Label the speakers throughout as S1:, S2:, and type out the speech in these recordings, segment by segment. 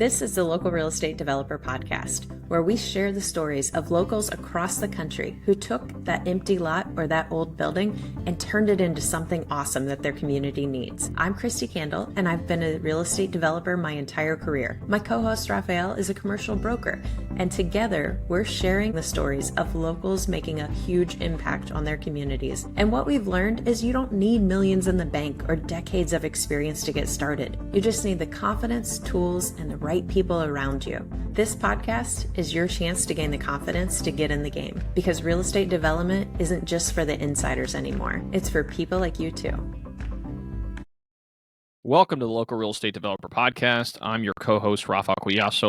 S1: This is the Local Real Estate Developer Podcast, where we share the stories of locals across the country who took that empty lot or that old building and turned it into something awesome that their community needs. I'm Kristi Kandel, and I've been a real estate developer my entire career. My co-host Raphael is a commercial broker, and together we're sharing the stories of locals making a huge impact on their communities. And what we've learned is you don't need millions in the bank or decades of experience to get started. You just need the confidence, tools, and the right people around you. This podcast is your chance to gain the confidence to get in the game, because real estate development isn't just for the insiders anymore. It's for people like you too.
S2: Welcome to the Local Real Estate Developer Podcast. I'm your co-host, Raphael,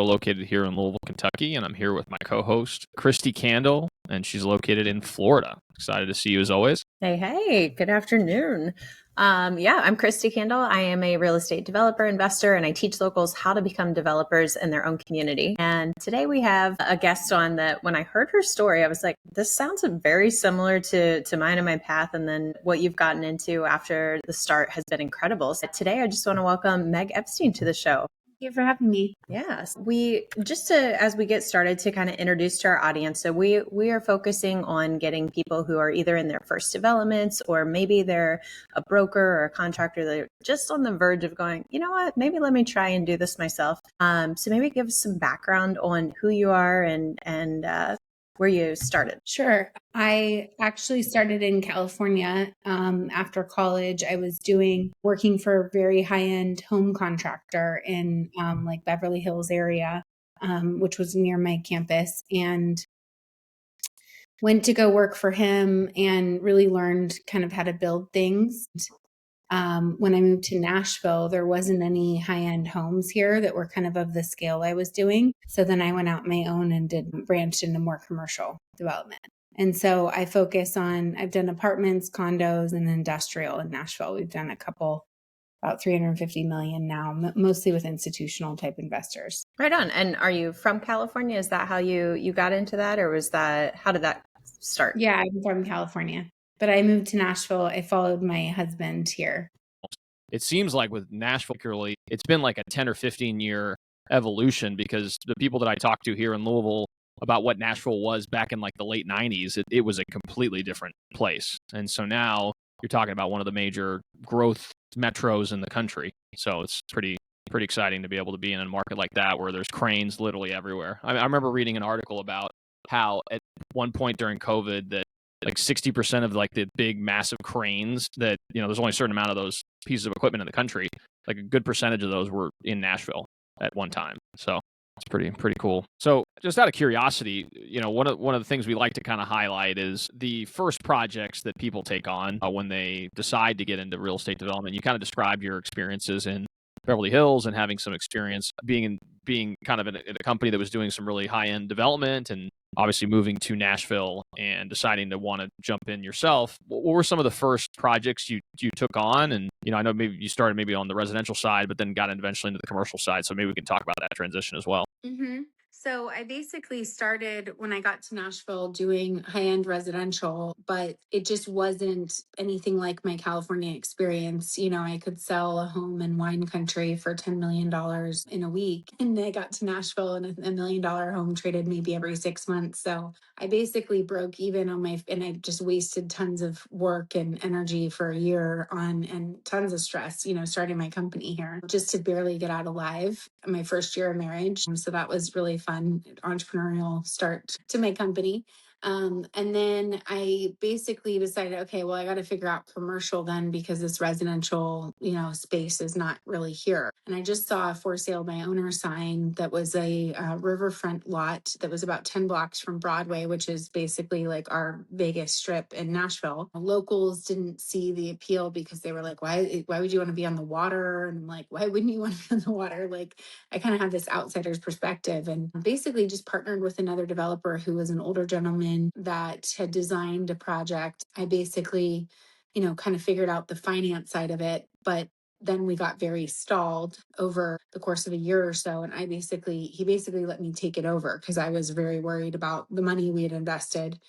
S2: located here in Louisville, Kentucky, and I'm here with my co-host, Kristi Kandel, and she's located in Florida. Excited to see you as always.
S1: Hey, good afternoon. I'm Kristi Kandel. I am a real estate developer, investor, and I teach locals how to become developers in their own community. And today we have a guest on that when I heard her story, I was like, this sounds very similar to mine and my path. And then what you've gotten into after the start has been incredible. So today I just want to welcome Meg Epstein to the show.
S3: Thank you for having me.
S1: Yes. As we get started to kind of introduce to our audience, so we are focusing on getting people who are either in their first developments or maybe they're a broker or a contractor that are just on the verge of going, you know what, maybe let me try and do this myself. So maybe give us some background on who you are and where you started.
S3: Sure. I actually started in California after college. I was working for a very high-end home contractor in Beverly Hills area, which was near my campus, and went to go work for him and really learned kind of how to build things. When I moved to Nashville, there wasn't any high-end homes here that were kind of the scale I was doing. So then I went out my own and branched into more commercial development. And so I've done apartments, condos, and industrial in Nashville. We've done a couple, about 350 million now, mostly with institutional type investors.
S1: Right on. And are you from California? Is that how you got into that, or how did that start?
S3: Yeah, I'm from California. But I moved to Nashville. I followed my husband here.
S2: It seems like with Nashville, particularly, it's been like a 10 or 15 year evolution, because the people that I talked to here in Louisville about what Nashville was back in like the late 90s, it was a completely different place. And so now you're talking about one of the major growth metros in the country. So it's pretty exciting to be able to be in a market like that where there's cranes literally everywhere. I remember reading an article about how at one point during COVID that like 60% of like the big massive cranes that, there's only a certain amount of those pieces of equipment in the country, like a good percentage of those were in Nashville at one time. So it's pretty cool. So just out of curiosity, one of the things we like to kind of highlight is the first projects that people take on when they decide to get into real estate development. You kind of described your experiences in Beverly Hills and having some experience being kind of in a company that was doing some really high-end development, and obviously moving to Nashville and deciding to want to jump in yourself. What were some of the first projects you took on? And, I know maybe you started maybe on the residential side, but then got eventually into the commercial side. So maybe we can talk about that transition as well.
S3: Mm-hmm. So I basically started when I got to Nashville doing high-end residential, but it just wasn't anything like my California experience. I could sell a home in wine country for $10 million in a week. And I got to Nashville and $1 million home traded maybe every 6 months. So I basically broke even and I just wasted tons of work and energy for a year and tons of stress, starting my company here just to barely get out alive my first year of marriage. So that was really fun entrepreneurial start to my company. And then I basically decided, okay, well, I got to figure out commercial then, because this residential, space is not really here. And I just saw a for sale by owner sign that was a riverfront lot that was about 10 blocks from Broadway, which is basically like our Vegas strip in Nashville. Locals didn't see the appeal because they were like, why would you want to be on the water? And I'm like, why wouldn't you want to be on the water? Like, I kind of have this outsider's perspective, and basically just partnered with another developer who was an older gentleman that had designed a project. I basically, kind of figured out the finance side of it, but then we got very stalled over the course of a year or so. And he basically let me take it over because I was very worried about the money we had invested.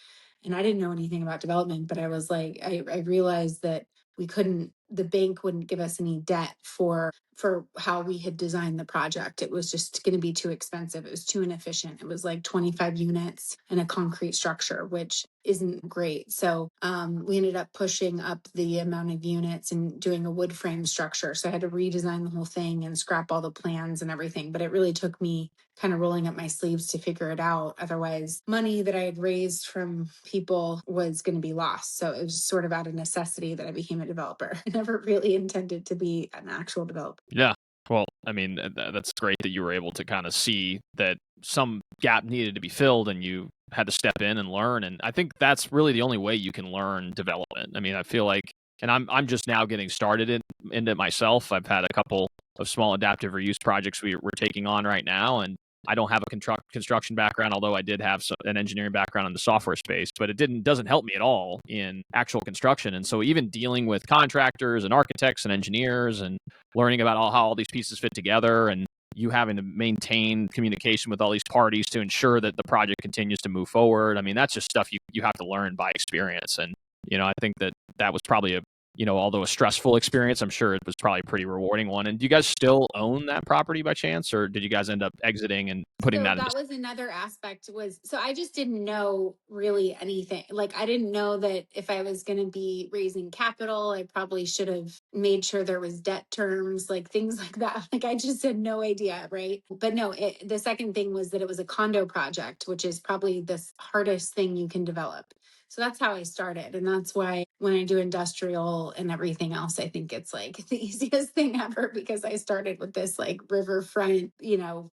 S3: And I didn't know anything about development, but I was like, I realized that the bank wouldn't give us any debt for for how we had designed the project. It was just going to be too expensive. It was too inefficient. It was like 25 units in a concrete structure, which isn't great. So we ended up pushing up the amount of units and doing a wood frame structure. So I had to redesign the whole thing and scrap all the plans and everything. But it really took me kind of rolling up my sleeves to figure it out. Otherwise, money that I had raised from people was going to be lost. So it was sort of out of necessity that I became a developer. I never really intended to be an actual developer.
S2: Yeah. Well, I mean, that's great that you were able to kind of see that some gap needed to be filled and you had to step in and learn. And I think that's really the only way you can learn development. I mean, I feel like, and I'm just now getting started in it myself. I've had a couple of small adaptive reuse projects we're taking on right now. And I don't have a construction background, although I did have an engineering background in the software space, but it doesn't help me at all in actual construction. And so even dealing with contractors and architects and engineers and learning about how all these pieces fit together and you having to maintain communication with all these parties to ensure that the project continues to move forward. I mean, that's just stuff you have to learn by experience. And, I think that was probably although a stressful experience, I'm sure it was probably a pretty rewarding one. And do you guys still own that property by chance, or did you guys end up exiting and putting that into?
S3: That was another aspect so I just didn't know really anything. Like, I didn't know that if I was going to be raising capital, I probably should have made sure there was debt terms, like things like that. Like, I just had no idea. Right. But no, the second thing was that it was a condo project, which is probably the hardest thing you can develop. So that's how I started. And that's why when I do industrial and everything else, I think it's like the easiest thing ever, because I started with this like riverfront,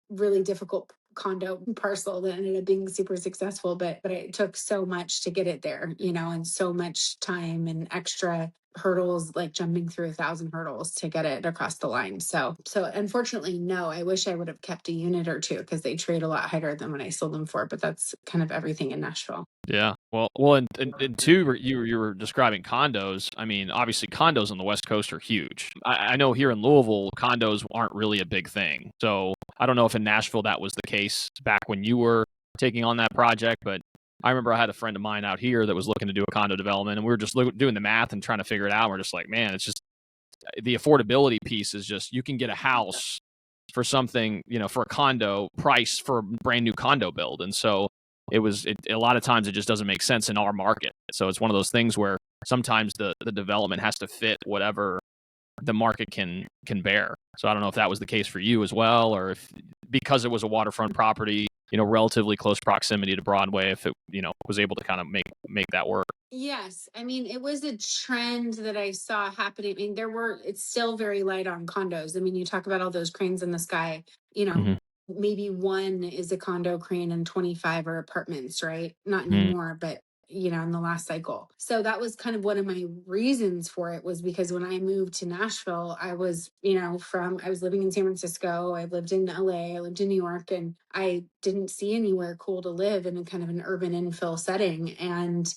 S3: really difficult condo parcel that ended up being super successful. But it took so much to get it there, and so much time and extra hurdles, like jumping through 1,000 hurdles to get it across the line. So unfortunately, no, I wish I would have kept a unit or two because they trade a lot higher than what I sold them for. But that's kind of everything in Nashville.
S2: Yeah. Well, and two, you were describing condos. I mean, obviously condos on the West Coast are huge. I know here in Louisville, condos aren't really a big thing. So I don't know if in Nashville that was the case back when you were taking on that project, but I remember I had a friend of mine out here that was looking to do a condo development, and we were just doing the math and trying to figure it out. We're just like, man, it's just the affordability piece is just you can get a house for something, for a condo price for a brand new condo build. And so a lot of times it just doesn't make sense in our market. So it's one of those things where sometimes the development has to fit whatever the market can bear. So I don't know if that was the case for you as well, or if because it was a waterfront property, relatively close proximity to Broadway, if it, was able to kind of make that work.
S3: Yes. I mean, it was a trend that I saw happening. I mean, it's still very light on condos. I mean, you talk about all those cranes in the sky, maybe one is a condo crane and 25 are apartments, right? Not anymore, but in the last cycle. So that was kind of one of my reasons for it, was because when I moved to Nashville, I was, I was living in San Francisco. I lived in LA, I lived in New York, and I didn't see anywhere cool to live in a kind of an urban infill setting. And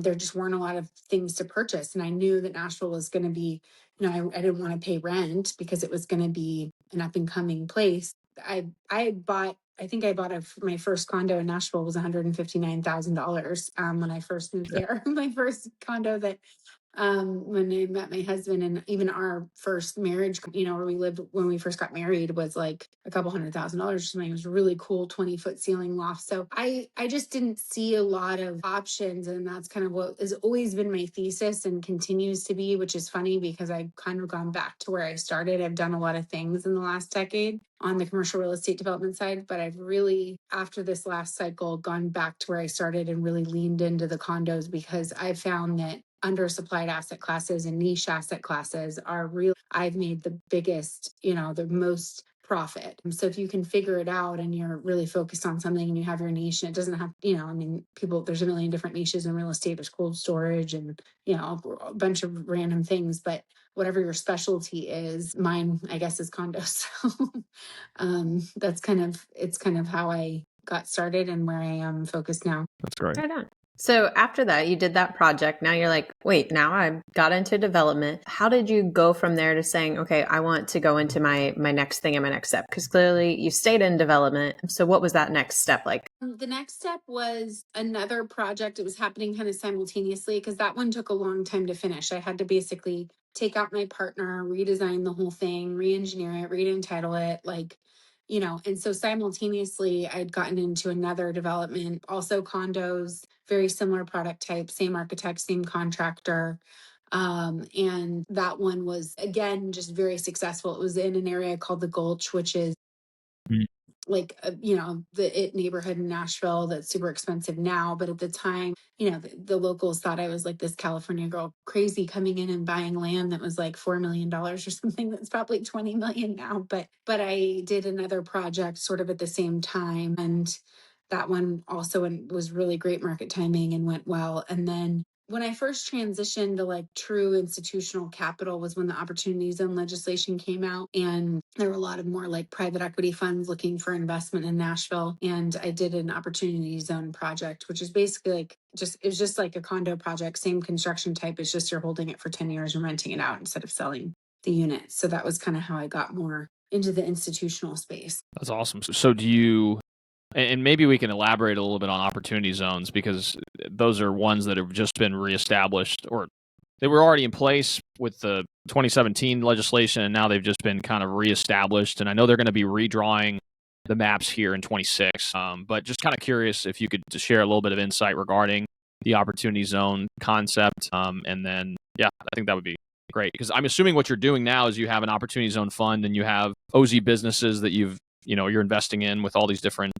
S3: there just weren't a lot of things to purchase. And I knew that Nashville was going to be, I didn't want to pay rent because it was going to be an up and coming place. I think I bought my first condo in Nashville was $159,000 when I first moved there. My first condo that when I met my husband, and even our first marriage, where we lived when we first got married, was like a couple $100,000. It was a really cool 20-foot ceiling loft. So I just didn't see a lot of options. And that's kind of what has always been my thesis and continues to be, which is funny because I've kind of gone back to where I started. I've done a lot of things in the last decade on the commercial real estate development side, but I've really, after this last cycle, gone back to where I started and really leaned into the condos, because I found that undersupplied asset classes and niche asset classes are real. I've made the biggest, the most profit. So if you can figure it out and you're really focused on something and you have your niche, and it doesn't have, there's a million different niches in real estate. There's cold storage and, a bunch of random things, but whatever your specialty is, mine, I guess, is condos. So it's kind of how I got started and where I am focused now.
S2: That's great.
S1: Right on. So after that, you did that project. Now you're like, wait, now I got into development. How did you go from there to saying, okay, I want to go into my next thing and my next step? Because clearly you stayed in development. So what was that next step like?
S3: The next step was another project. It was happening kind of simultaneously because that one took a long time to finish. I had to basically take out my partner, redesign the whole thing, re-engineer it, re-entitle it, like, and so simultaneously I'd gotten into another development, also condos, very similar product type, same architect, same contractor. And that one was, again, just very successful. It was in an area called the Gulch, which is like, the it neighborhood in Nashville that's super expensive now. But at the time, the locals thought I was like this California girl crazy coming in and buying land that was like $4 million or something. That's probably 20 million now. But I did another project sort of at the same time. And that one also was really great market timing and went well. And then when I first transitioned to like true institutional capital was when the opportunity zone legislation came out, and there were a lot of more like private equity funds looking for investment in Nashville. And I did an opportunity zone project, which is basically like it was just like a condo project, same construction type. It's just you're holding it for 10 years and renting it out instead of selling the unit. So that was kind of how I got more into the institutional space.
S2: That's awesome. So do you, and maybe we can elaborate a little bit on opportunity zones, because those are ones that have just been reestablished, or they were already in place with the 2017 legislation, and now they've just been kind of reestablished. And I know they're going to be redrawing the maps here in 26. But just kind of curious if you could just share a little bit of insight regarding the opportunity zone concept. And then, yeah, I think that would be great, because I'm assuming what you're doing now is you have an opportunity zone fund and you have OZ businesses that you're investing in with all these different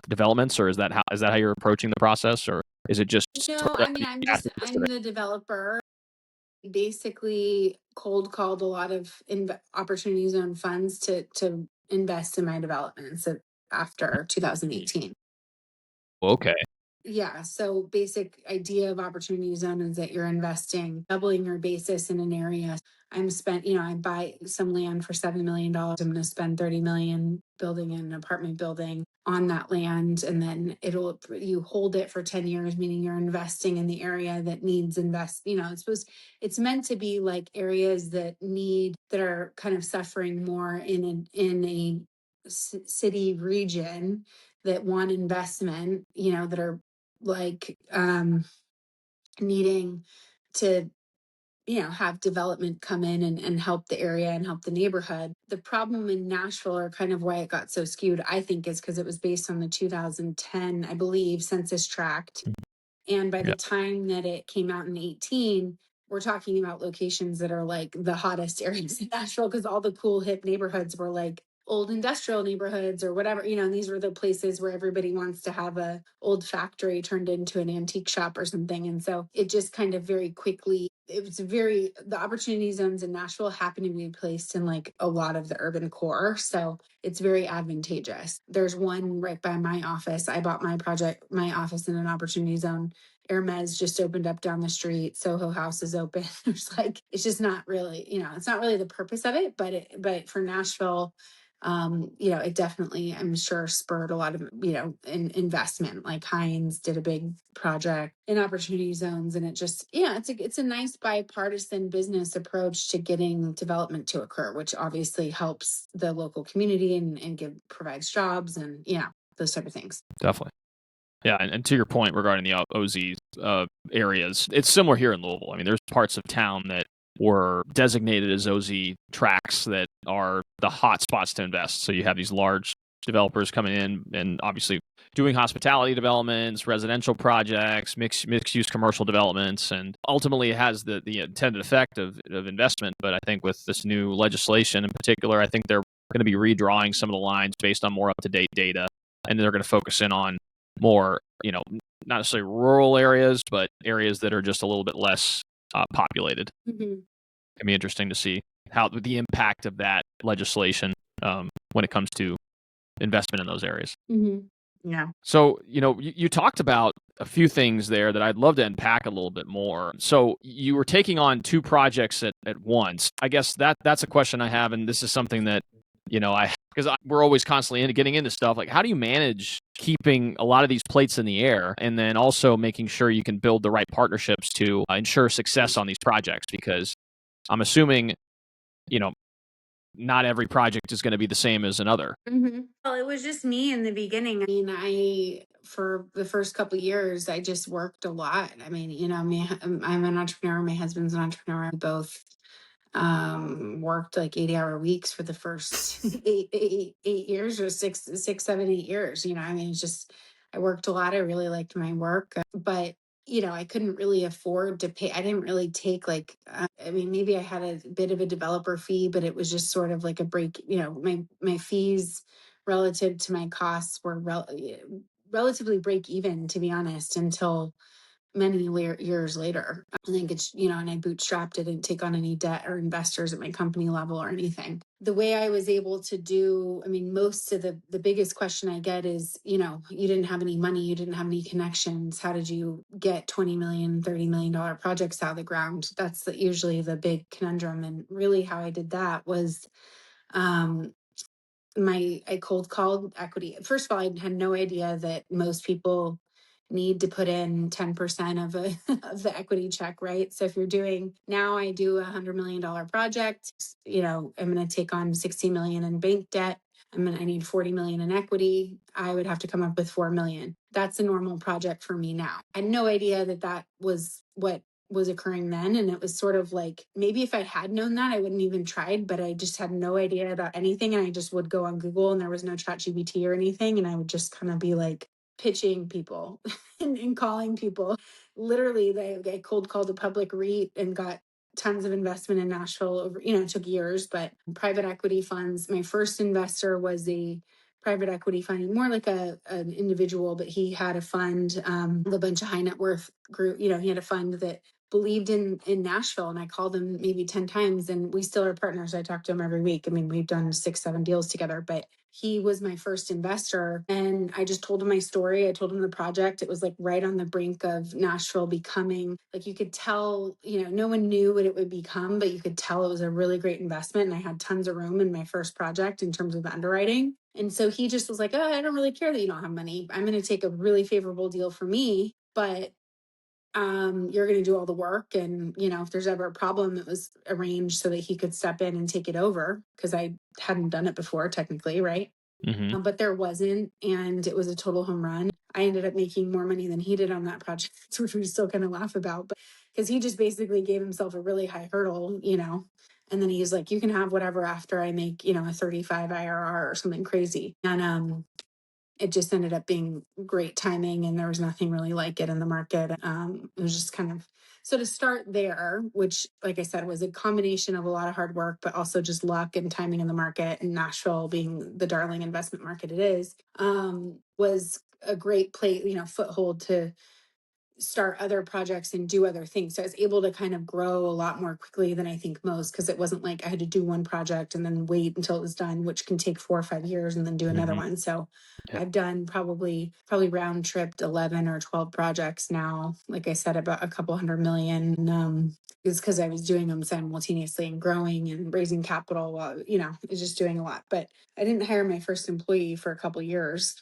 S2: developments, or is that how you're approaching the process, or is it just
S3: No, I mean, I'm the developer. Basically cold called a lot of opportunity zone funds to invest in my developments after 2018.
S2: Okay.
S3: Yeah. So basic idea of opportunity zone is that you're investing, doubling your basis in an area. I buy some land for $7 million. I'm going to spend 30 million building an apartment building on that land. And then you hold it for 10 years, meaning you're investing in the area that needs it's meant to be like areas that are kind of suffering more in a city region that want investment, that are like needing to have development come in and help the area and help the neighborhood. The problem in Nashville, or kind of why it got so skewed, I think, is because it was based on the 2010, I believe, census tract. And by the time that it came out in 18, we're talking about locations that are like the hottest areas in Nashville, because all the cool hip neighborhoods were like old industrial neighborhoods or whatever, and these were the places where everybody wants to have a old factory turned into an antique shop or something. And so it just kind of very quickly, the opportunity zones in Nashville happen to be placed in like a lot of the urban core. So it's very advantageous. There's one right by my office. I bought my office in an opportunity zone. Hermes just opened up down the street. Soho House is open. It's just not really, it's not really the purpose of it, but for Nashville, it definitely, I'm sure, spurred a lot of, investment. Like Heinz did a big project in opportunity zones, and it just, it's a nice bipartisan business approach to getting development to occur, which obviously helps the local community and provides jobs and, those type of things.
S2: Definitely. Yeah, and to your point regarding the OZ areas, it's similar here in Louisville. I mean, there's parts of town that were designated as OZ tracts that are the hot spots to invest. So you have these large developers coming in and obviously doing hospitality developments, residential projects, mixed-use commercial developments, and ultimately it has the intended effect of investment. But I think with this new legislation in particular, I think they're going to be redrawing some of the lines based on more up-to-date data, and they're going to focus in on more, not necessarily rural areas, but areas that are just a little bit less populated.
S3: Mm-hmm.
S2: It'd be interesting to see how the impact of that legislation when it comes to investment in those areas.
S3: Mm-hmm. Yeah.
S2: So, you talked about a few things there that I'd love to unpack a little bit more. So you were taking on two projects at once. I guess that's a question I have, and this is something that, because we're always constantly getting into stuff. Like, how do you manage keeping a lot of these plates in the air, and then also making sure you can build the right partnerships to ensure success on these projects? Because I'm assuming, not every project is going to be the same as another.
S3: Mm-hmm. Well, it was just me in the beginning. I mean, for the first couple of years, I just worked a lot. I mean, I'm an entrepreneur. My husband's an entrepreneur. We both worked like 80-hour weeks for the first 8 years or 8 years. I mean, it's just, I worked a lot. I really liked my work, but I couldn't really afford to pay. I didn't really take like, I mean, maybe I had a bit of a developer fee, but it was just sort of like a break, my fees relative to my costs were relatively break even, to be honest, until many years later. I think it's, and I bootstrapped it, didn't take on any debt or investors at my company level or anything. The way I was able to do, I mean, most of the biggest question I get is, you didn't have any money, you didn't have any connections. How did you get $20 million, $30 million projects out of the ground? That's usually the big conundrum. And really how I did that was, I cold called equity. First of all, I had no idea that most people need to put in 10% of of the equity check, right? So if you're doing, now I do $100 million project, I'm going to take on 60 million in bank debt. I need 40 million in equity. I would have to come up with 4 million. That's a normal project for me now. I had no idea that was what was occurring then. And it was sort of like, maybe if I had known that, I wouldn't even tried, but I just had no idea about anything. And I just would go on Google and there was no ChatGPT or anything. And I would just kind of be like pitching people and calling people. Literally, I cold called a public REIT and got tons of investment in Nashville over, it took years, but private equity funds. My first investor was a private equity fund, more like an individual, but he had a fund, a bunch of high net worth group. He had a fund that believed in Nashville, and I called him maybe 10 times, and we still are partners. I talk to him every week. I mean, we've done 6-7 deals together, but he was my first investor. And I just told him my story. I told him the project. It was like right on the brink of Nashville becoming, like, you could tell, no one knew what it would become, but you could tell it was a really great investment. And I had tons of room in my first project in terms of the underwriting. And so he just was like, oh, I don't really care that you don't have money. I'm going to take a really favorable deal for me, but you're going to do all the work. And, if there's ever a problem, it was arranged so that he could step in and take it over, because I hadn't done it before, technically, right?
S2: Mm-hmm.
S3: But there wasn't, and it was a total home run. I ended up making more money than he did on that project, which we still kind of laugh about, but because he just basically gave himself a really high hurdle, and then he's like, you can have whatever after I make, a 35 IRR or something crazy. And it just ended up being great timing, and there was nothing really like it in the market. It was just kind of, so to start there, which, like I said, was a combination of a lot of hard work, but also just luck and timing in the market, and Nashville being the darling investment market it is, was a great place, foothold to start other projects and do other things. So I was able to kind of grow a lot more quickly than I think most, because it wasn't like I had to do one project and then wait until it was done, which can take 4 or 5 years, and then do another one. So I've done probably round tripped 11 or 12 projects now. Like I said, about a couple $100 million. It's because I was doing them simultaneously and growing and raising capital while, it's just doing a lot. But I didn't hire my first employee for a couple years.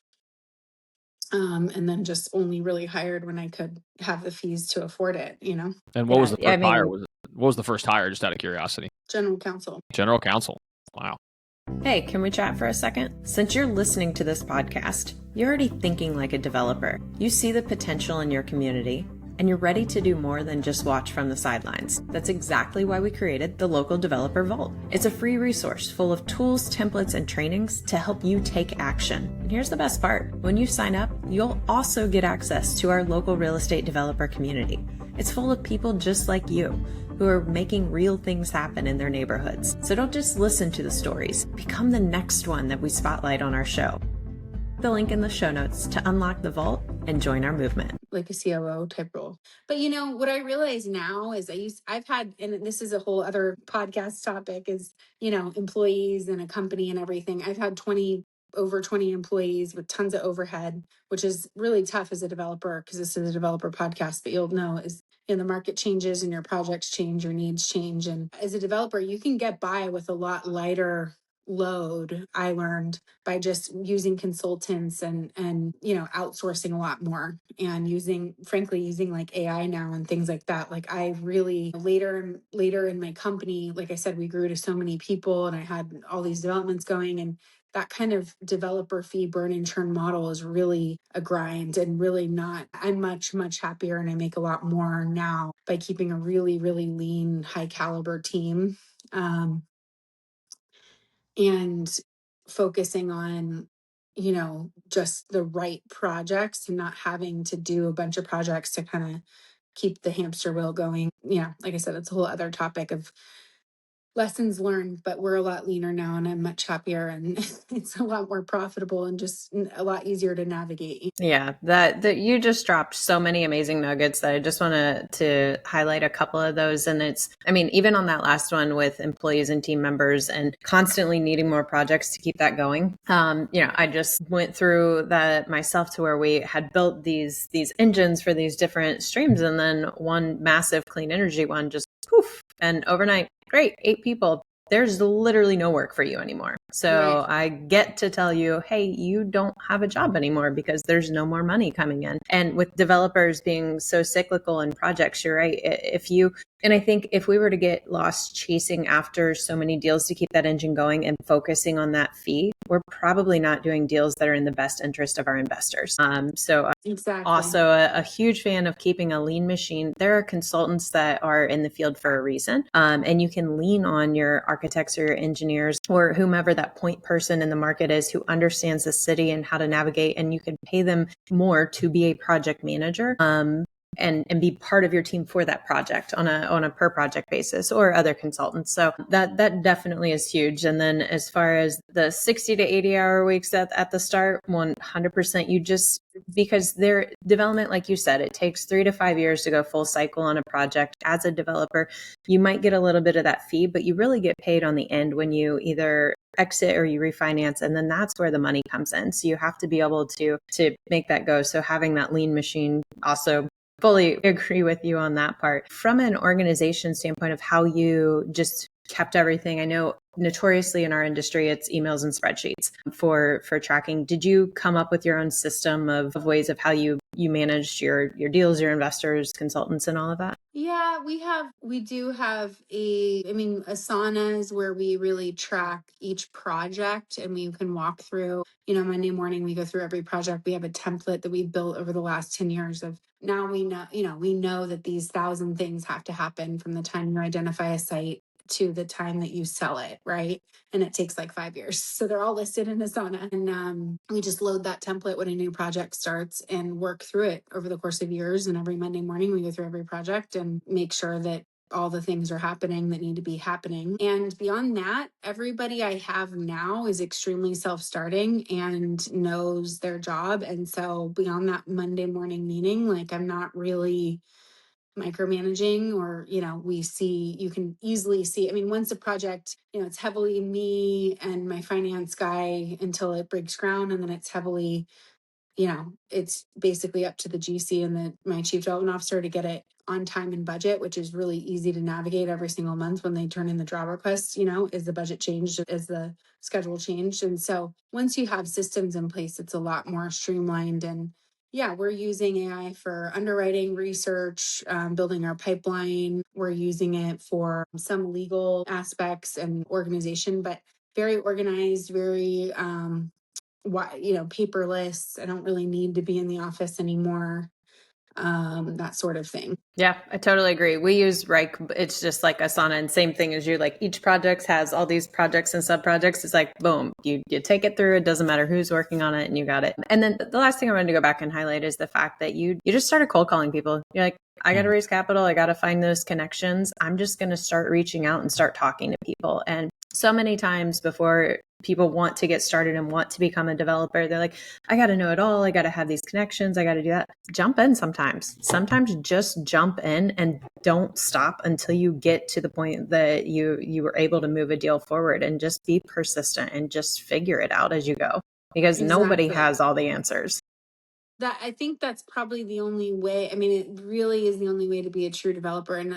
S3: And then just only really hired when I could have the fees to afford it,
S2: And what was the first hire? What was the first hire, just out of curiosity?
S3: General counsel.
S2: General counsel. Wow.
S1: Hey, can we chat for a second? Since you're listening to this podcast, you're already thinking like a developer. You see the potential in your community, and you're ready to do more than just watch from the sidelines. That's exactly why we created the Local Developer Vault. It's a free resource full of tools, templates, and trainings to help you take action. And here's the best part. When you sign up, you'll also get access to our local real estate developer community. It's full of people just like you, who are making real things happen in their neighborhoods. So don't just listen to the stories. Become the next one that we spotlight on our show. The link in the show notes to unlock the vault and join our movement.
S3: Like a COO type role. But what I realize now is I've had, and this is a whole other podcast topic, is, employees and a company and everything. I've had over 20 employees with tons of overhead, which is really tough as a developer, because this is a developer podcast, but you'll know is, the market changes and your projects change, your needs change. And as a developer, you can get by with a lot lighter load, I learned, by just using consultants and outsourcing a lot more, and using like AI now and things like that. Like, I really later in my company, like I said, we grew to so many people and I had all these developments going, and that kind of developer fee burn and churn model is really a grind, and really not. I'm much, much happier, and I make a lot more now by keeping a really, really lean, high caliber team. And focusing on, just the right projects and not having to do a bunch of projects to kind of keep the hamster wheel going. Yeah, like I said, it's a whole other topic of lessons learned, but we're a lot leaner now and I'm much happier and it's a lot more profitable and just a lot easier to navigate.
S1: Yeah, that you just dropped so many amazing nuggets that I just want to highlight a couple of those. And even on that last one with employees and team members and constantly needing more projects to keep that going. I just went through that myself to where we had built these engines for these different streams, and then one massive clean energy one just poof, and overnight, great, 8 people. There's literally no work for you anymore. So
S3: Right.
S1: I get to tell you, hey, you don't have a job anymore because there's no more money coming in. And with developers being so cyclical in projects, you're right. And I think if we were to get lost chasing after so many deals to keep that engine going and focusing on that fee, we're probably not doing deals that are in the best interest of our investors.
S3: Exactly.
S1: Also a huge fan of keeping a lean machine. There are consultants that are in the field for a reason. And you can lean on your architects or your engineers or whomever that point person in the market is who understands the city and how to navigate. And you can pay them more to be a project manager. And be part of your team for that project on a per project basis, or other consultants. So that definitely is huge. And then as far as the 60 to 80 hour weeks at the start, 100%, because their development, like you said, it takes 3 to 5 years to go full cycle on a project. As a developer, you might get a little bit of that fee, but you really get paid on the end when you either exit or you refinance, and then that's where the money comes in. So you have to be able to make that go. So having that lean machine also fully agree with you on that part. From an organization standpoint of how you just kept everything, I know notoriously in our industry, it's emails and spreadsheets for tracking. Did you come up with your own system of ways of how you managed your deals, your investors, consultants, and all of that?
S3: Yeah, we do have Asana is where we really track each project and we can walk through, Monday morning, we go through every project. We have a template that we've built over the last 10 years of now we know that these 1,000 things have to happen from the time you identify a site to the time that you sell it, right? And it takes like 5 years. So they're all listed in Asana. And we just load that template when a new project starts and work through it over the course of years. And every Monday morning, we go through every project and make sure that all the things are happening that need to be happening. And beyond that, everybody I have now is extremely self-starting and knows their job. And so beyond that Monday morning meeting, like I'm not really micromanaging, or you can easily see, once a project, it's heavily me and my finance guy until it breaks ground, and then it's heavily, it's basically up to the GC and my chief development officer to get it on time and budget, which is really easy to navigate every single month when they turn in the draw request. Is the budget changed? Is the schedule changed? And so once you have systems in place, it's a lot more streamlined. And yeah, we're using AI for underwriting research, building our pipeline. We're using it for some legal aspects and organization, but very organized, very paperless. I don't really need to be in the office anymore. That sort of thing.
S1: Yeah, I totally agree. We use Rike. It's just like Asana, and same thing as you. Like each project has all these projects and sub projects. It's like boom, you take it through. It doesn't matter who's working on it, and you got it. And then the last thing I wanted to go back and highlight is the fact that you just started cold calling people. You're like, I got to raise capital. I got to find those connections. I'm just going to start reaching out and start talking to people. And so many times before people want to get started and want to become a developer, they're like, I got to know it all. I got to have these connections. I got to do that. Jump in sometimes. Sometimes just jump in and don't stop until you get to the point that you were able to move a deal forward, and just be persistent and just figure it out as you go, because nobody has all the answers.
S3: That I think that's probably the only way. It really is the only way to be a true developer. And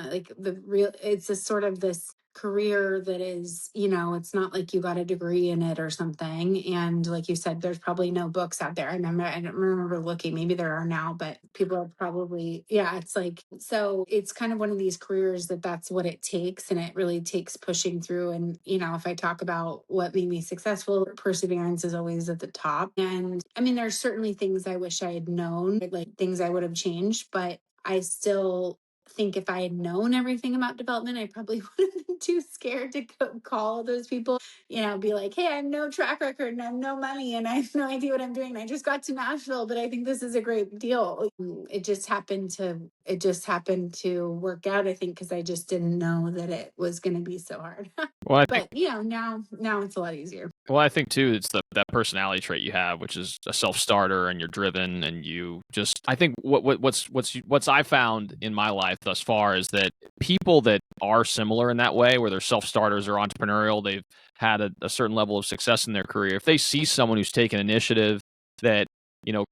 S3: it's a sort of this career that is, it's not like you got a degree in it or something. And like you said, there's probably no books out there. I don't remember looking, maybe there are now, but people are probably, yeah, it's like, so it's kind of one of these careers that's what it takes. And it really takes pushing through. And, if I talk about what made me successful, perseverance is always at the top. And there's certainly things I wish I had known, like things I would have changed, but I still think if I had known everything about development, I probably would have been too scared to call those people, be like, hey, I have no track record and I have no money and I have no idea what I'm doing. I just got to Nashville, but I think this is a great deal. It just happened to work out, I think, because I just didn't know that it was going to be so hard.
S2: Well,
S3: but now it's a lot easier.
S2: Well, I think too, it's that personality trait you have, which is a self-starter, and you're driven, and you just. I think what's I found in my life thus far is that people that are similar in that way, where they're self-starters or entrepreneurial, they've had a certain level of success in their career. If they see someone who's taken initiative that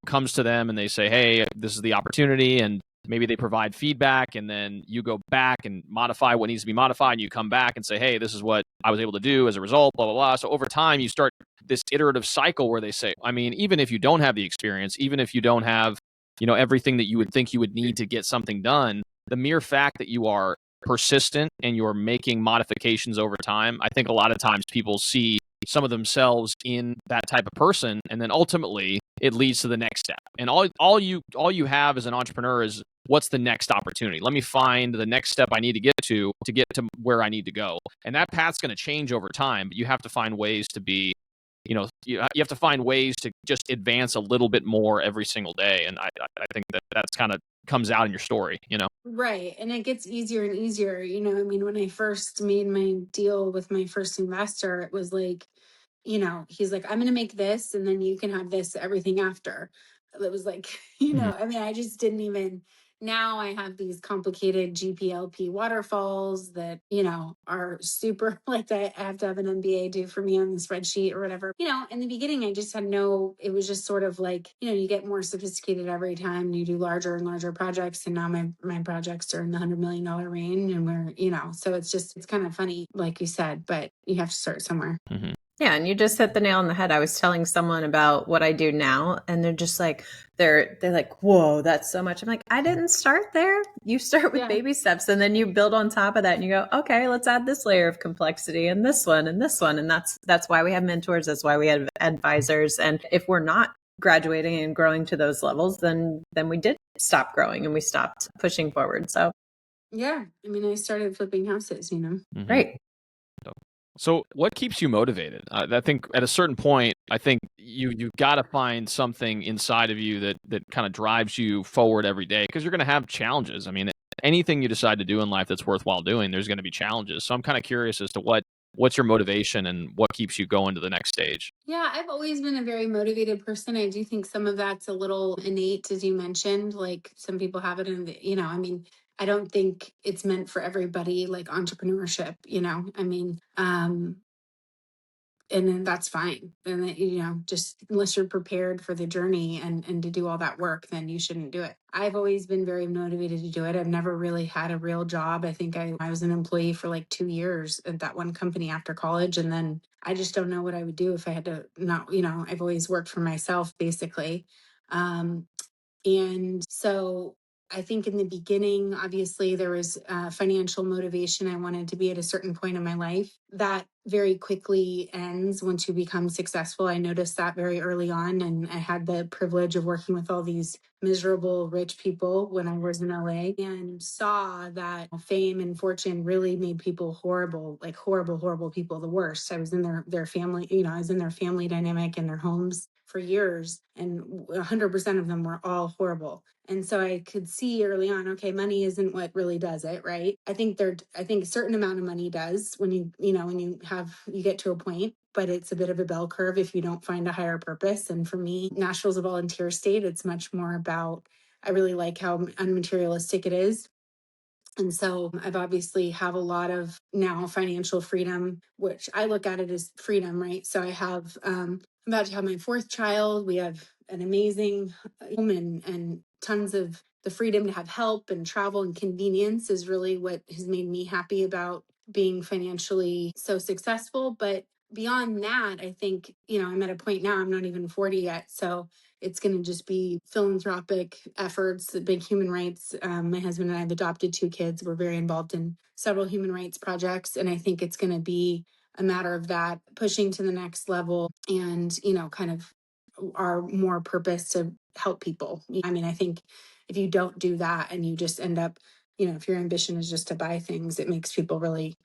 S2: comes to them and they say, "Hey, this is the opportunity," and maybe they provide feedback, and then you go back and modify what needs to be modified, and you come back and say, hey, this is what I was able to do as a result, blah, blah, blah. So over time, you start this iterative cycle where they say, I mean, even if you don't have the experience, even if you don't have, everything that you would think you would need to get something done, the mere fact that you are persistent and you're making modifications over time, I think a lot of times people see some of themselves in that type of person, and then ultimately it leads to the next step. And all you have as an entrepreneur is, what's the next opportunity? Let me find the next step I need to get to where I need to go. And that path's going to change over time, but you have to find ways to be, you have to find ways to just advance a little bit more every single day. And I think that's kind of comes out in your story,
S3: Right. And it gets easier and easier. When I first made my deal with my first investor, it was like, he's like, I'm going to make this and then you can have this, everything after. It was like, I just didn't even. Now I have these complicated GPLP waterfalls that, are super like I have to have an MBA do for me on the spreadsheet or whatever. In the beginning, I just had it was just sort of like, you get more sophisticated every time and you do larger and larger projects. And now my projects are in the $100 million range and we're, so it's kind of funny, like you said, but you have to start somewhere.
S2: Mm-hmm.
S1: Yeah, and you just hit the nail on the head. I was telling someone about what I do now, and they're just like, they're like, whoa, that's so much. I'm like, I didn't start there. You start with baby steps, and then you build on top of that, and you go, okay, let's add this layer of complexity and this one and this one. And that's why we have mentors. That's why we have advisors. And if we're not graduating and growing to those levels, then we did stop growing and we stopped pushing forward. So
S3: yeah, I started flipping houses,
S2: Mm-hmm.
S1: Right.
S2: So what keeps you motivated? I think at a certain point, I think you've got to find something inside of you that kind of drives you forward every day, because you're going to have challenges. I mean, anything you decide to do in life that's worthwhile doing, there's going to be challenges. So I'm kind of curious as to what's your motivation and what keeps you going to the next stage.
S3: Yeah, I've always been a very motivated person. I do think some of that's a little innate, as you mentioned, like some people have it in I don't think it's meant for everybody, like entrepreneurship, and then that's fine. And then, just unless you're prepared for the journey and to do all that work, then you shouldn't do it. I've always been very motivated to do it. I've never really had a real job. I think I was an employee for like 2 years at that one company after college. And then I just don't know what I would do if I had to not, I've always worked for myself, basically. And so I think in the beginning, obviously, there was financial motivation. I wanted to be at a certain point in my life. That very quickly ends once you become successful. I noticed that very early on. And I had the privilege of working with all these miserable rich people when I was in LA, and saw that fame and fortune really made people horrible, like horrible, horrible people, the worst. I was in their family, I was in their family dynamic in their homes for years, and 100% of them were all horrible. And so I could see early on, okay, money isn't what really does it, right? I think a certain amount of money does when you get to a point, but it's a bit of a bell curve if you don't find a higher purpose. And for me, Nashville's a volunteer state. It's much more about, I really like how unmaterialistic it is. And so I've obviously have a lot of now financial freedom, which I look at it as freedom, right? So I have, I'm about to have my fourth child. We have an amazing home and tons of the freedom to have help and travel, and convenience is really what has made me happy about being financially so successful. But beyond that, I think, I'm at a point now, I'm not even 40 yet. So it's going to just be philanthropic efforts, big human rights. My husband and I have adopted 2 kids. We're very involved in several human rights projects. And I think it's going to be a matter of that pushing to the next level and, kind of our more purpose to help people. I think if you don't do that and you just end up, if your ambition is just to buy things, it makes people really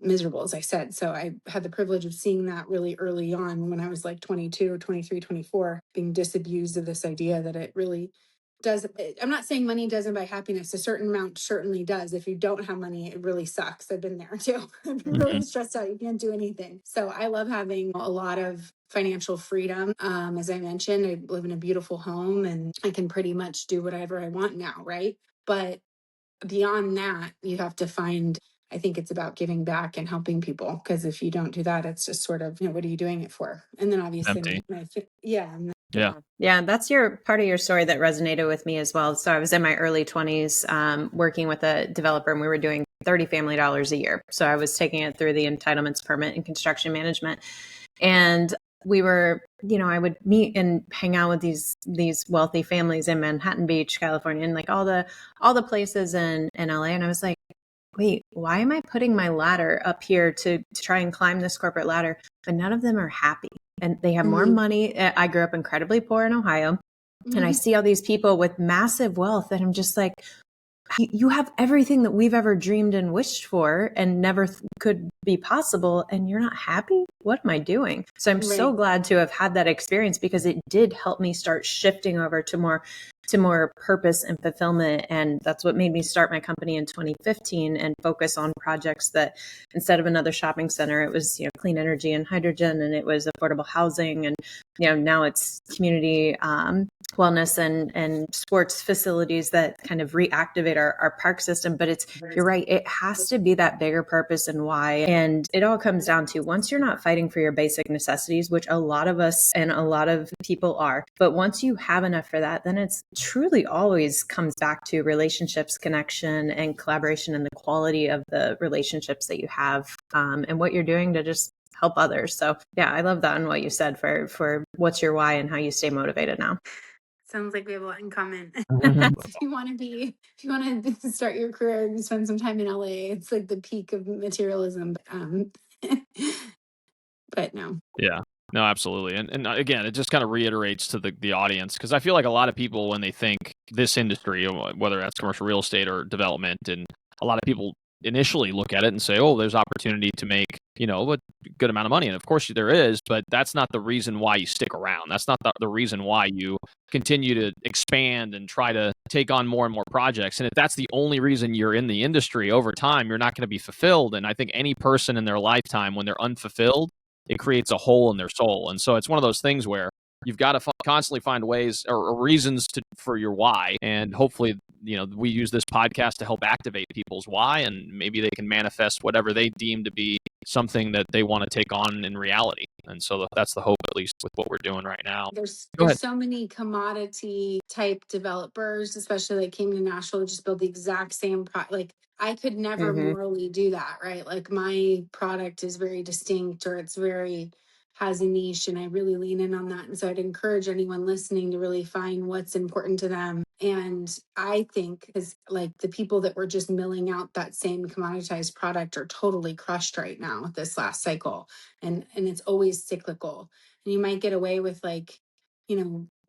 S3: miserable, as I said. So I had the privilege of seeing that really early on when I was like 22, 23, 24, being disabused of this idea that it really does. I'm not saying money doesn't buy happiness. A certain amount certainly does. If you don't have money, it really sucks. I've been there too. I've been really stressed out. You can't do anything. So I love having a lot of financial freedom. As I mentioned, I live in a beautiful home and I can pretty much do whatever I want now, right? But beyond that, you have to find, I think it's about giving back and helping people. Because if you don't do that, it's just sort of, what are you doing it for? And then obviously,
S2: Empty.
S3: yeah.
S2: Yeah.
S1: Yeah, that's part of your story that resonated with me as well. So I was in my early 20s working with a developer, and we were doing $30 family a year. So I was taking it through the entitlements permit and construction management. And we were, I would meet and hang out with these wealthy families in Manhattan Beach, California, and like all the places in LA. And I was like, wait, why am I putting my ladder up here to try and climb this corporate ladder? But none of them are happy. And they have more money. I grew up incredibly poor in Ohio. And I see all these people with massive wealth. And I'm just like, you have everything that we've ever dreamed and wished for and never could be possible. And you're not happy? What am I doing? So I'm so glad to have had that experience, because it did help me start shifting over to more purpose and fulfillment. And that's what made me start my company in 2015 and focus on projects that, instead of another shopping center, it was, clean energy and hydrogen, and it was affordable housing. And, now it's community wellness and sports facilities that kind of reactivate our park system. But you're right, it has to be that bigger purpose and why. And it all comes down to, once you're not fighting for your basic necessities, which a lot of us and a lot of people are, but once you have enough for that, then it's truly always comes back to relationships, connection, and collaboration, and the quality of the relationships that you have, and what you're doing to just help others. So yeah, I love that and what you said for what's your why and how you stay motivated now.
S3: Sounds like we have a lot in common. If you want to start your career and spend some time in LA, it's like the peak of materialism. But no.
S2: Yeah. No, absolutely. And again, it just kind of reiterates to the audience, because I feel like a lot of people, when they think this industry, whether that's commercial real estate or development, and a lot of people initially look at it and say, oh, there's opportunity to make, a good amount of money. And of course there is, but that's not the reason why you stick around. That's not the reason why you continue to expand and try to take on more and more projects. And if that's the only reason you're in the industry, over time, you're not going to be fulfilled. And I think any person in their lifetime, when they're unfulfilled, it creates a hole in their soul. And so it's one of those things where you've got to constantly find ways or reasons for your why. And hopefully, we use this podcast to help activate people's why, and maybe they can manifest whatever they deem to be something that they want to take on in reality. And so that's the hope, at least with what we're doing right now.
S3: There's so many commodity type developers, especially like came to Nashville, just build the exact same product. Like I could never morally do that, right? Like my product is very distinct, or it's has a niche, and I really lean in on that. And so I'd encourage anyone listening to really find what's important to them. And I think, because like the people that were just milling out that same commoditized product are totally crushed right now this last cycle. And it's always cyclical. And you might get away with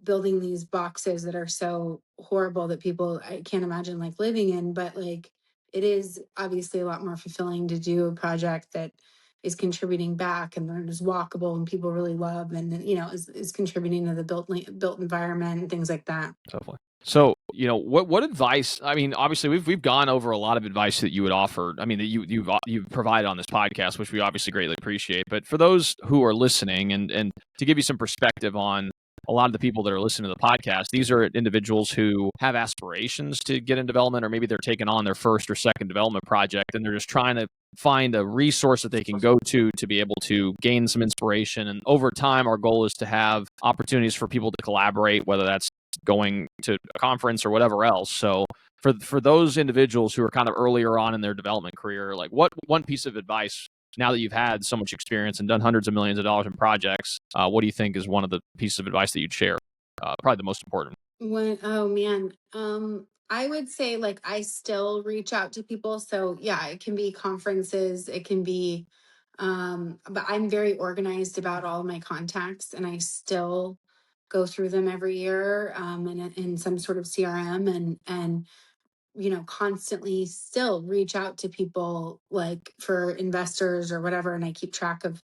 S3: building these boxes that are so horrible that people, I can't imagine like living in, but like it is obviously a lot more fulfilling to do a project that is contributing back and that is walkable and people really love, and is contributing to the built environment and things like that.
S2: Definitely. So, what advice? I mean, obviously we've gone over a lot of advice that you would offer. I mean, that you've provided on this podcast, which we obviously greatly appreciate. But for those who are listening, and to give you some perspective on a lot of the people that are listening to the podcast, these are individuals who have aspirations to get in development, or maybe they're taking on their first or second development project, and they're just trying to find a resource that they can go to be able to gain some inspiration. And over time, our goal is to have opportunities for people to collaborate, whether that's going to a conference or whatever else. So for those individuals who are kind of earlier on in their development career, like what one piece of advice, now that you've had so much experience and done hundreds of millions of dollars in projects, what do you think is one of the pieces of advice that you'd share? Probably the most important.
S3: I would say like I still reach out to people. So yeah, it can be conferences, it can be, but I'm very organized about all of my contacts, and I still go through them every year in some sort of CRM, and constantly still reach out to people like for investors or whatever. And I keep track of,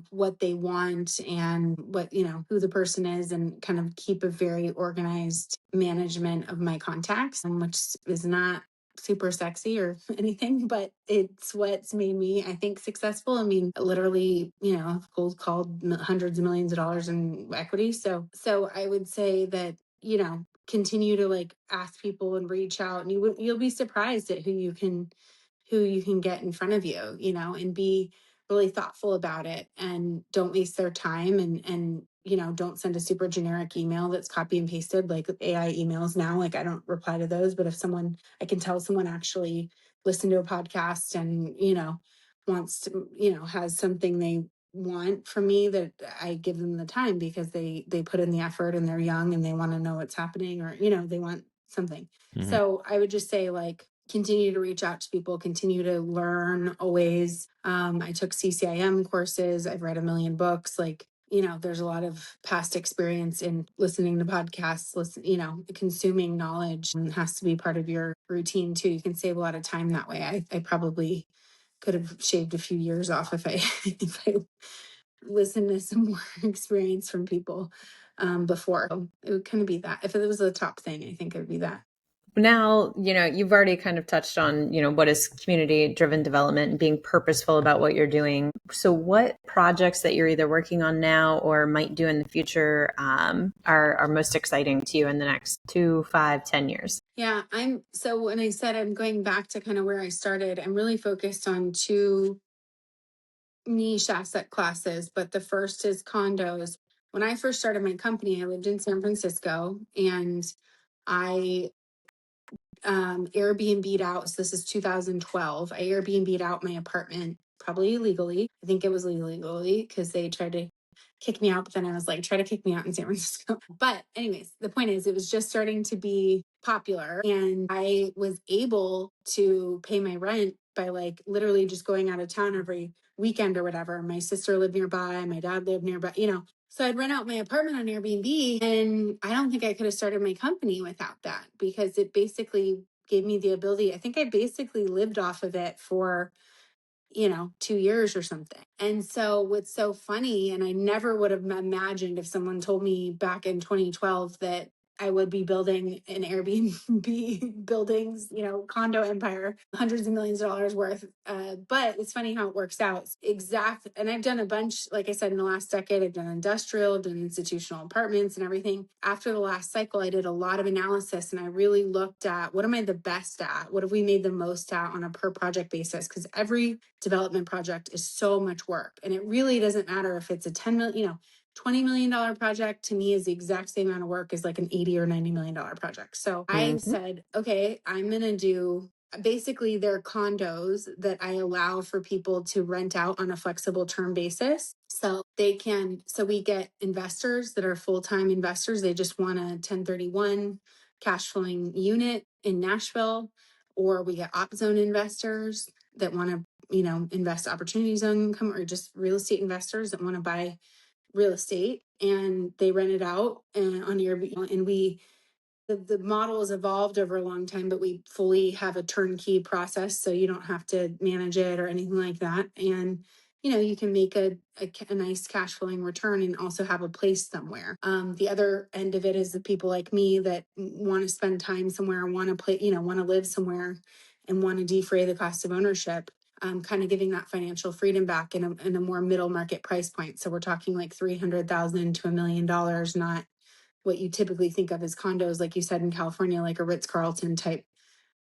S3: what they want and what, who the person is, and kind of keep a very organized management of my contacts, and which is not super sexy or anything, but it's what's made me, I think, successful. I mean, literally, cold called hundreds of millions of dollars in equity. So I would say that, continue to like ask people and reach out, and you'll be surprised at who you can get in front of you, and be really thoughtful about it, and don't waste their time, and don't send a super generic email that's copy and pasted like AI emails now. Like, I don't reply to those, but if I can tell someone actually listened to a podcast and, wants to, has something they want from me, that I give them the time, because they put in the effort and they're young and they want to know what's happening, or, they want something.
S2: Mhm.
S3: So I would just say, like, continue to reach out to people, continue to learn always. I took CCIM courses. I've read a million books. Like, there's a lot of past experience in listening to podcasts, consuming knowledge, and has to be part of your routine too. You can save a lot of time that way. I probably could have shaved a few years off if I if I listened to some more experience from people before. So it would kind of be that. If it was the top thing, I think it would be that.
S1: Now, you've already kind of touched on, what is community driven development and being purposeful about what you're doing. So what projects that you're either working on now or might do in the future are most exciting to you in the next 2, 5, 10 years?
S3: Yeah, so when I said I'm going back to kind of where I started, I'm really focused on 2 niche asset classes, but the first is condos. When I first started my company, I lived in San Francisco, and I Airbnb'd out. So this is 2012. I Airbnb'd out my apartment, probably illegally. I think it was illegally, because they tried to kick me out, but then I was like, try to kick me out in San Francisco. But anyways, the point is, it was just starting to be popular, and I was able to pay my rent by like literally just going out of town every weekend or whatever. My sister lived nearby, my dad lived nearby, So I'd rent out my apartment on Airbnb, and I don't think I could have started my company without that, because it basically gave me the ability. I think I basically lived off of it for 2 years or something. And so what's so funny, and I never would have imagined, if someone told me back in 2012 that I would be building an Airbnb buildings, condo empire, hundreds of millions of dollars worth. But it's funny how it works out. It's exact. And I've done a bunch, like I said, in the last decade, I've done industrial, I've done institutional apartments and everything. After the last cycle, I did a lot of analysis, and I really looked at, what am I the best at? What have we made the most at on a per project basis? Because every development project is so much work, and it really doesn't matter if it's a 10 million, $20 million project. To me is the exact same amount of work as like an 80 or $90 million project. So I said, okay, I'm going to do, basically, they're condos that I allow for people to rent out on a flexible term basis. So we get investors that are full-time investors. They just want a 1031 cash flowing unit in Nashville, or we get op zone investors that want to, invest opportunity zone income, or just real estate investors that want to buy real estate, and they rent it out on Airbnb. And the model has evolved over a long time, but we fully have a turnkey process, so you don't have to manage it or anything like that. And you can make a nice cash flowing return and also have a place somewhere. The other end of it is the people like me that want to spend time somewhere, want to play, want to live somewhere, and want to defray the cost of ownership. Kind of giving that financial freedom back in a more middle market price point. So we're talking like $300,000 to $1 million, not what you typically think of as condos, like you said, in California, like a Ritz-Carlton type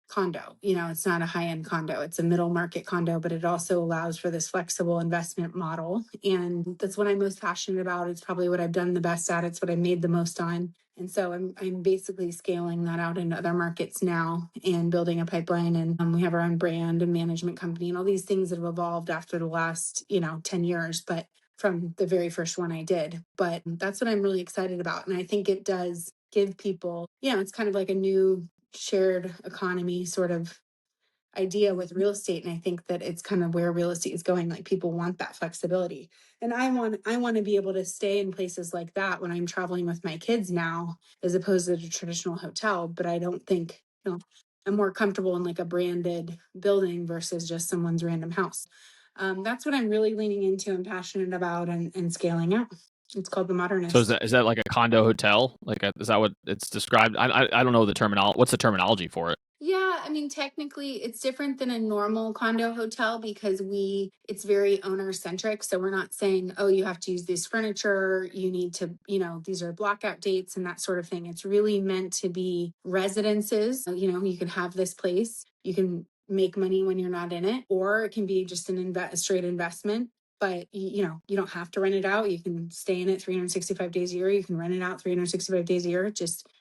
S3: condo. It's not a high-end condo, it's a middle market condo, but it also allows for this flexible investment model. And that's what I'm most passionate about. It's probably what I've done the best at. It's what I made the most on. And so I'm basically scaling that out into other markets now and building a pipeline. And we have our own brand and management company and all these things that have evolved after the last, 10 years. But from the very first one I did. But that's what I'm really excited about. And I think it does give people, it's kind of like a new shared economy sort of idea with real estate. And I think that it's kind of where real estate is going. Like, people want that flexibility. And I want to be able to stay in places like that when I'm traveling with my kids now, as opposed to a traditional hotel. But I don't think, I'm more comfortable in like a branded building versus just someone's random house. That's what I'm really leaning into and passionate about and scaling out. It's called the
S2: So
S3: Modernist.
S2: is that like a condo hotel? Like is that what it's described? I don't know the terminology. What's the terminology for it?
S3: Yeah, I mean, technically it's different than a normal condo hotel because it's very owner centric. So we're not saying, oh, you have to use this furniture, you need to, these are blockout dates and that sort of thing. It's really meant to be residences. You can have this place, you can make money when you're not in it, or it can be just a straight investment. But you don't have to rent it out. You can stay in it 365 days a year. You can rent it out 365 days a year.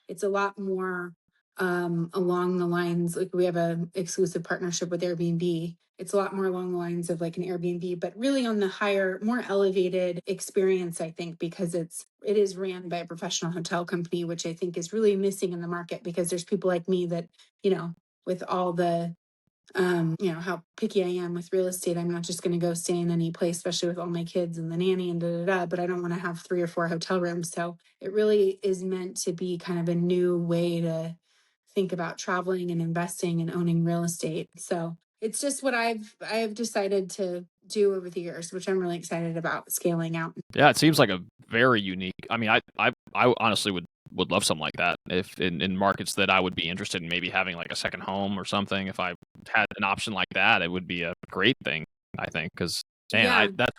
S3: It's a lot more along the lines, like we have an exclusive partnership with Airbnb. It's a lot more along the lines of like an Airbnb, but really on the higher, more elevated experience, I think, because it is ran by a professional hotel company, which I think is really missing in the market because there's people like me that, with all the how picky I am with real estate. I'm not just going to go stay in any place, especially with all my kids and the nanny and but I don't want to have 3 or 4 hotel rooms. So it really is meant to be kind of a new way to think about traveling and investing and owning real estate. So it's just what I've decided to do over the years, which I'm really excited about scaling out.
S2: Yeah, it seems like a very unique. I mean, I honestly would love something like that if in markets that I would be interested in maybe having like a second home or something. If I had an option like that, it would be a great thing, I think, because
S3: Yeah.
S2: that's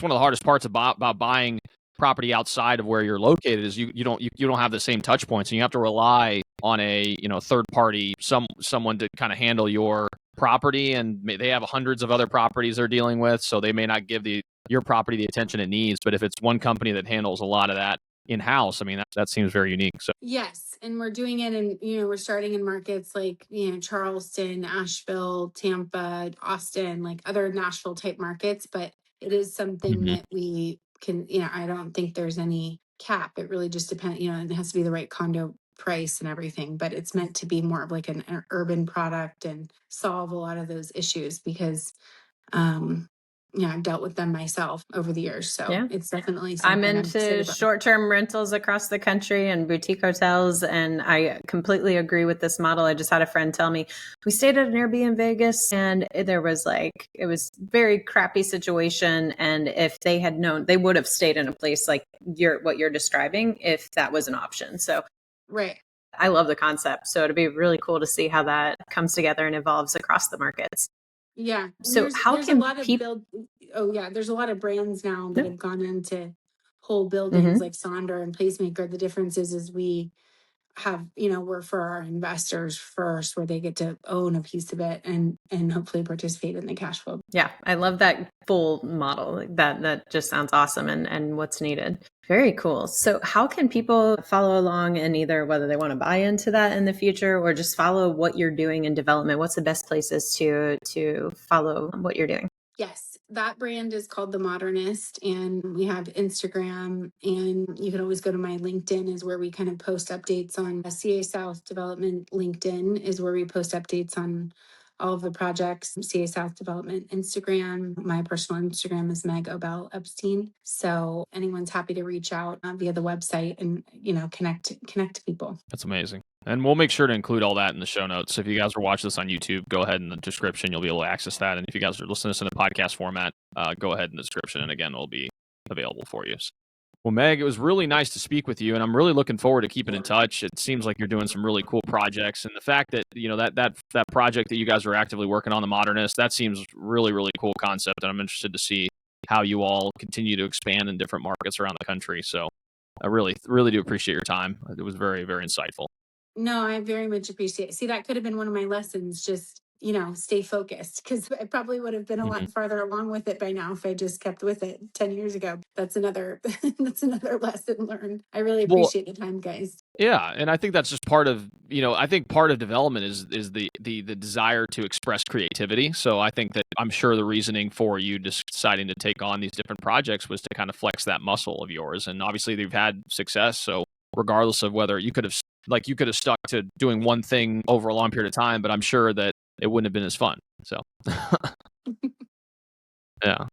S2: one of the hardest parts about buying property outside of where you're located is you don't have the same touch points, and you have to rely on a third party, someone to kind of handle your property, and they have hundreds of other properties they're dealing with, so they may not give your property the attention it needs. But if it's one company that handles a lot of that in-house, I mean, that seems very unique. So
S3: yes, and we're doing it and we're starting in markets like Charleston, Asheville, Tampa, Austin, like other Nashville type markets, but it is something that we can, I don't think there's any cap. It really just depends, it has to be the right condo price and everything, but it's meant to be more of like an urban product and solve a lot of those issues because I've dealt with them myself over the years. So
S1: Yeah.
S3: it's definitely
S1: I'm
S3: something
S1: into short-term rentals across the country and boutique hotels, and I completely agree with this model. I just had a friend tell me we stayed at an Airbnb in Vegas, and it was very crappy situation. And if they had known, they would have stayed in a place like what you're describing if that was an option. So,
S3: right.
S1: I love the concept. So it'd be really cool to see how that comes together and evolves across the markets.
S3: Yeah.
S1: So
S3: there's
S1: how
S3: a
S1: can
S3: lot of
S1: people?
S3: there's a lot of brands now that have gone into whole buildings
S1: Mhm.
S3: like Sonder and Placemaker. The difference is we have, we're for our investors first, where they get to own a piece of it and hopefully participate in the cash flow.
S1: Yeah, I love that full model. That just sounds awesome and what's needed. Very cool. So how can people follow along and either whether they want to buy into that in the future or just follow what you're doing in development? What's the best places to follow what you're doing?
S3: Yes, that brand is called The Modernist, and we have Instagram, and you can always go to my LinkedIn is where we kind of post updates on CA South Development. LinkedIn is where we post updates on all of the projects. CA South Development Instagram. My personal Instagram is Meg Aubale Epstein. So anyone's happy to reach out via the website and connect people.
S2: that's amazing. And we'll make sure to include all that in the show notes. So if you guys are watching this on YouTube, go ahead in the description. You'll be able to access that. And if you guys are listening to this in a podcast format, go ahead in the description. And again, it'll be available for you. Well, Meg, it was really nice to speak with you, and I'm really looking forward to keeping in touch. It seems like you're doing some really cool projects, and the fact that that project that you guys are actively working on, the Modernist, that seems really, really cool concept, and I'm interested to see how you all continue to expand in different markets around the country. So I really, really do appreciate your time. It was very, very insightful.
S3: No, I very much appreciate it. See, that could have been one of my lessons, just, stay focused, because I probably would have been a lot farther along with it by now if I just kept with it 10 years ago. That's another that's another lesson learned. I really
S2: Well,
S3: appreciate the time, guys.
S2: yeah, and I think that's just part of I think part of development is the desire to express creativity. So I think that I'm sure the reasoning for you deciding to take on these different projects was to kind of flex that muscle of yours, and obviously they've had success. So regardless of whether you could have stuck to doing one thing over a long period of time, but I'm sure that it wouldn't have been as fun. So yeah,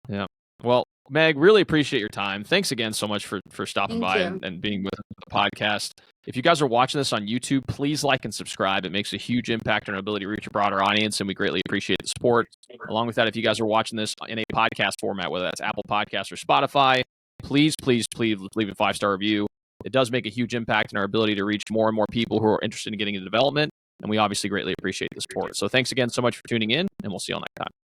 S2: yeah. Well, Meg, really appreciate your time. Thanks again so much for stopping
S3: Thank
S2: by
S3: you.
S2: and being with the podcast. If you guys are watching this on YouTube, please like and subscribe. It makes a huge impact on our ability to reach a broader audience, and we greatly appreciate the support. Along with that, if you guys are watching this in a podcast format, whether that's Apple Podcasts or Spotify, please leave a 5-star review. It does make a huge impact in our ability to reach more and more people who are interested in getting into development, and we obviously greatly appreciate the support. So thanks again so much for tuning in, and we'll see you all next time.